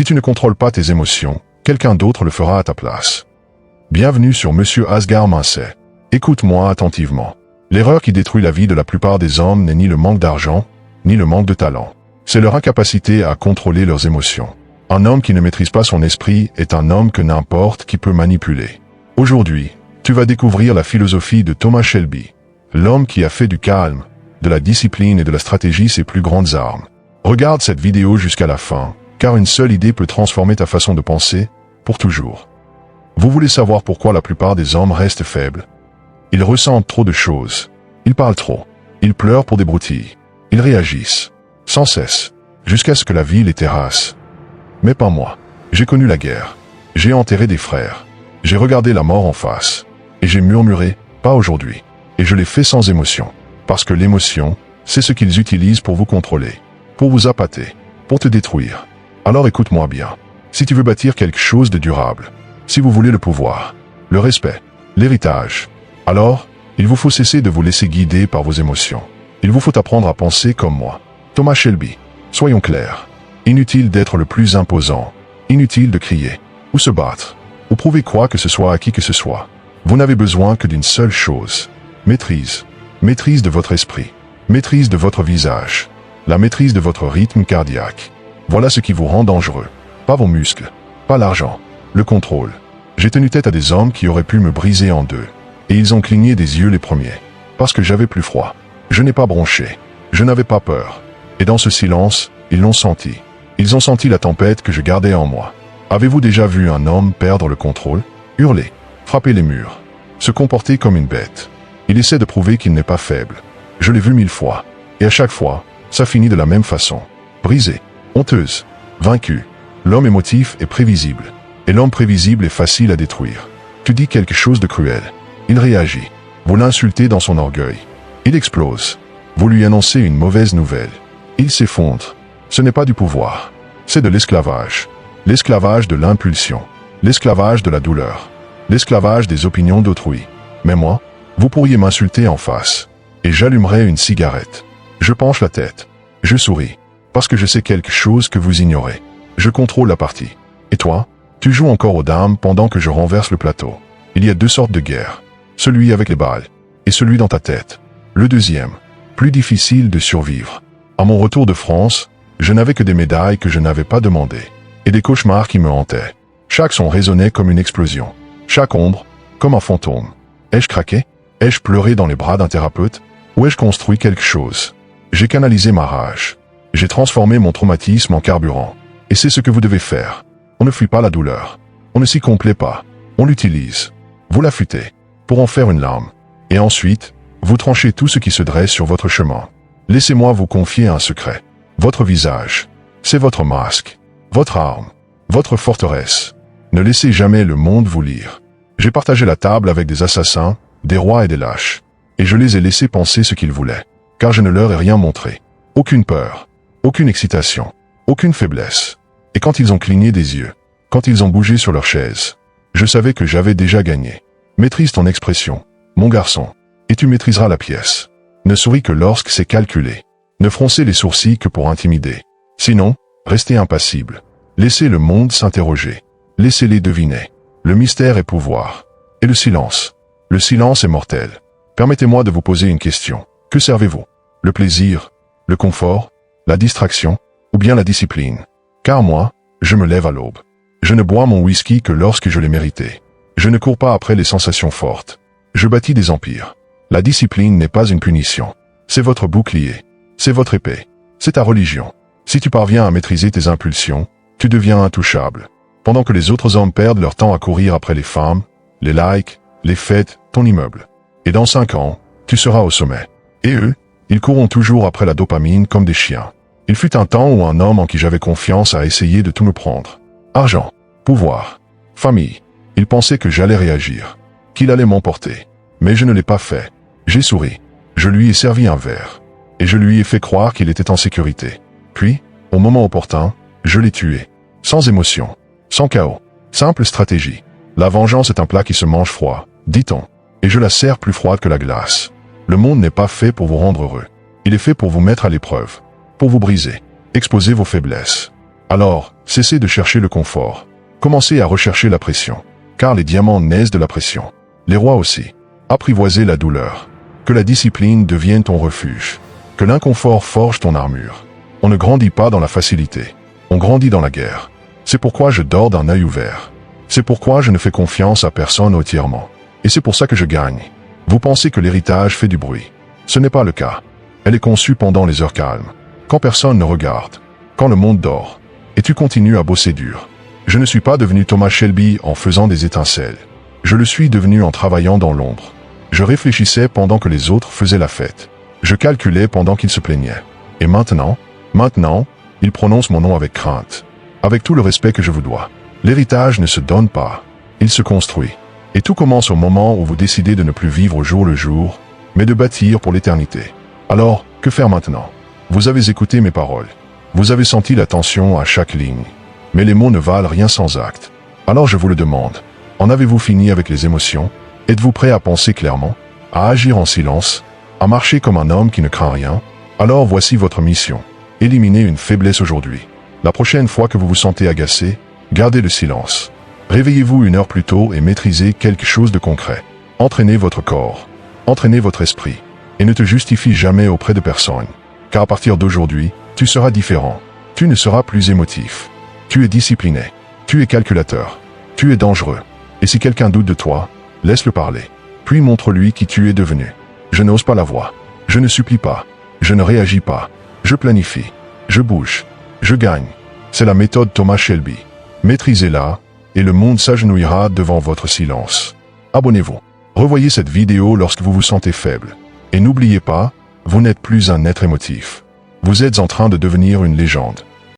Si tu ne contrôles pas tes émotions, quelqu'un d'autre le fera à ta place. Bienvenue sur Monsieur Asghar Mincet. Écoute-moi attentivement. L'erreur qui détruit la vie de la plupart des hommes n'est ni le manque d'argent, ni le manque de talent. C'est leur incapacité à contrôler leurs émotions. Un homme qui ne maîtrise pas son esprit est un homme que n'importe qui peut manipuler. Aujourd'hui, tu vas découvrir la philosophie de Thomas Shelby, l'homme qui a fait du calme, de la discipline et de la stratégie ses plus grandes armes. Regarde cette vidéo jusqu'à la fin, car une seule idée peut transformer ta façon de penser, pour toujours. Vous voulez savoir pourquoi la plupart des hommes restent faibles? Ils ressentent trop de choses. Ils parlent trop. Ils pleurent pour des broutilles. Ils réagissent, sans cesse, jusqu'à ce que la vie les terrasse. Mais pas moi. J'ai connu la guerre. J'ai enterré des frères. J'ai regardé la mort en face. Et j'ai murmuré, pas aujourd'hui. Et je l'ai fait sans émotion. Parce que l'émotion, c'est ce qu'ils utilisent pour vous contrôler, pour vous appâter, pour te détruire. Alors écoute-moi bien. Si tu veux bâtir quelque chose de durable, si vous voulez le pouvoir, le respect, l'héritage, alors, il vous faut cesser de vous laisser guider par vos émotions. Il vous faut apprendre à penser comme moi. Thomas Shelby. Soyons clairs. Inutile d'être le plus imposant. Inutile de crier, ou se battre, ou prouver quoi que ce soit à qui que ce soit. Vous n'avez besoin que d'une seule chose. Maîtrise. Maîtrise de votre esprit. Maîtrise de votre visage. La maîtrise de votre rythme cardiaque. Voilà ce qui vous rend dangereux. Pas vos muscles. Pas l'argent. Le contrôle. J'ai tenu tête à des hommes qui auraient pu me briser en deux. Et ils ont cligné des yeux les premiers. Parce que j'avais plus froid. Je n'ai pas bronché. Je n'avais pas peur. Et dans ce silence, ils l'ont senti. Ils ont senti la tempête que je gardais en moi. Avez-vous déjà vu un homme perdre le contrôle? Hurler. Frapper les murs. Se comporter comme une bête. Il essaie de prouver qu'il n'est pas faible. Je l'ai vu 1000 fois. Et à chaque fois, ça finit de la même façon. Brisé. Honteuse. Vaincu. L'homme émotif est prévisible. Et l'homme prévisible est facile à détruire. Tu dis quelque chose de cruel. Il réagit. Vous l'insultez dans son orgueil. Il explose. Vous lui annoncez une mauvaise nouvelle. Il s'effondre. Ce n'est pas du pouvoir. C'est de l'esclavage. L'esclavage de l'impulsion. L'esclavage de la douleur. L'esclavage des opinions d'autrui. Mais moi, vous pourriez m'insulter en face. Et j'allumerai une cigarette. Je penche la tête. Je souris. Parce que je sais quelque chose que vous ignorez. Je contrôle la partie. Et toi, tu joues encore aux dames pendant que je renverse le plateau. Il y a deux sortes de guerre. Celui avec les balles. Et celui dans ta tête. Le deuxième. Plus difficile de survivre. À mon retour de France, je n'avais que des médailles que je n'avais pas demandées. Et des cauchemars qui me hantaient. Chaque son résonnait comme une explosion. Chaque ombre, comme un fantôme. Ai-je craqué? Ai-je pleuré dans les bras d'un thérapeute? Ou ai-je construit quelque chose? J'ai canalisé ma rage. J'ai transformé mon traumatisme en carburant. Et c'est ce que vous devez faire. On ne fuit pas la douleur. On ne s'y complaît pas. On l'utilise. Vous l'affûtez. Pour en faire une larme. Et ensuite, vous tranchez tout ce qui se dresse sur votre chemin. Laissez-moi vous confier un secret. Votre visage. C'est votre masque. Votre arme. Votre forteresse. Ne laissez jamais le monde vous lire. J'ai partagé la table avec des assassins, des rois et des lâches. Et je les ai laissés penser ce qu'ils voulaient. Car je ne leur ai rien montré. Aucune peur. Aucune excitation. Aucune faiblesse. Et quand ils ont cligné des yeux, quand ils ont bougé sur leur chaise, je savais que j'avais déjà gagné. Maîtrise ton expression, mon garçon, et tu maîtriseras la pièce. Ne souris que lorsque c'est calculé. Ne froncez les sourcils que pour intimider. Sinon, restez impassible. Laissez le monde s'interroger. Laissez-les deviner. Le mystère est pouvoir. Et le silence. Le silence est mortel. Permettez-moi de vous poser une question. Que servez-vous? Le plaisir? Le confort? La distraction? Ou bien la discipline? Car moi, je me lève à l'aube. Je ne bois mon whisky que lorsque je l'ai mérité. Je ne cours pas après les sensations fortes. Je bâtis des empires. La discipline n'est pas une punition. C'est votre bouclier. C'est votre épée. C'est ta religion. Si tu parviens à maîtriser tes impulsions, tu deviens intouchable. Pendant que les autres hommes perdent leur temps à courir après les femmes, les likes, les fêtes, ton immeuble. Et dans 5 ans, tu seras au sommet. Et eux, ils courront toujours après la dopamine comme des chiens. Il fut un temps où un homme en qui j'avais confiance a essayé de tout me prendre. Argent, pouvoir, famille. Il pensait que j'allais réagir, qu'il allait m'emporter. Mais je ne l'ai pas fait. J'ai souri. Je lui ai servi un verre. Et je lui ai fait croire qu'il était en sécurité. Puis, au moment opportun, je l'ai tué. Sans émotion. Sans chaos. Simple stratégie. La vengeance est un plat qui se mange froid, dit-on. Et je la sers plus froide que la glace. Le monde n'est pas fait pour vous rendre heureux. Il est fait pour vous mettre à l'épreuve. Pour vous briser. Exposer vos faiblesses. Alors, cessez de chercher le confort. Commencez à rechercher la pression. Car les diamants naissent de la pression. Les rois aussi. Apprivoisez la douleur. Que la discipline devienne ton refuge. Que l'inconfort forge ton armure. On ne grandit pas dans la facilité. On grandit dans la guerre. C'est pourquoi je dors d'un œil ouvert. C'est pourquoi je ne fais confiance à personne entièrement. Et c'est pour ça que je gagne. Vous pensez que l'héritage fait du bruit. Ce n'est pas le cas. Elle est conçue pendant les heures calmes. Quand personne ne regarde. Quand le monde dort. Et tu continues à bosser dur. Je ne suis pas devenu Thomas Shelby en faisant des étincelles. Je le suis devenu en travaillant dans l'ombre. Je réfléchissais pendant que les autres faisaient la fête. Je calculais pendant qu'ils se plaignaient. Et maintenant, il prononce mon nom avec crainte. Avec tout le respect que je vous dois. L'héritage ne se donne pas. Il se construit. Et tout commence au moment où vous décidez de ne plus vivre au jour le jour, mais de bâtir pour l'éternité. Alors, que faire maintenant? Vous avez écouté mes paroles. Vous avez senti la tension à chaque ligne. Mais les mots ne valent rien sans acte. Alors je vous le demande. En avez-vous fini avec les émotions? Êtes-vous prêt à penser clairement? À agir en silence? À marcher comme un homme qui ne craint rien? Alors voici votre mission. Éliminez une faiblesse aujourd'hui. La prochaine fois que vous vous sentez agacé, gardez le silence. Réveillez-vous 1 heure plus tôt et maîtrisez quelque chose de concret. Entraînez votre corps. Entraînez votre esprit. Et ne te justifie jamais auprès de personne. Car à partir d'aujourd'hui, tu seras différent. Tu ne seras plus émotif. Tu es discipliné. Tu es calculateur. Tu es dangereux. Et si quelqu'un doute de toi, laisse-le parler. Puis montre-lui qui tu es devenu. Je n'ose pas la voix. Je ne supplie pas. Je ne réagis pas. Je planifie. Je bouge. Je gagne. C'est la méthode Thomas Shelby. Maîtrisez-la, et le monde s'agenouillera devant votre silence. Abonnez-vous. Revoyez cette vidéo lorsque vous vous sentez faible. Et n'oubliez pas, vous n'êtes plus un être émotif. Vous êtes en train de devenir une légende.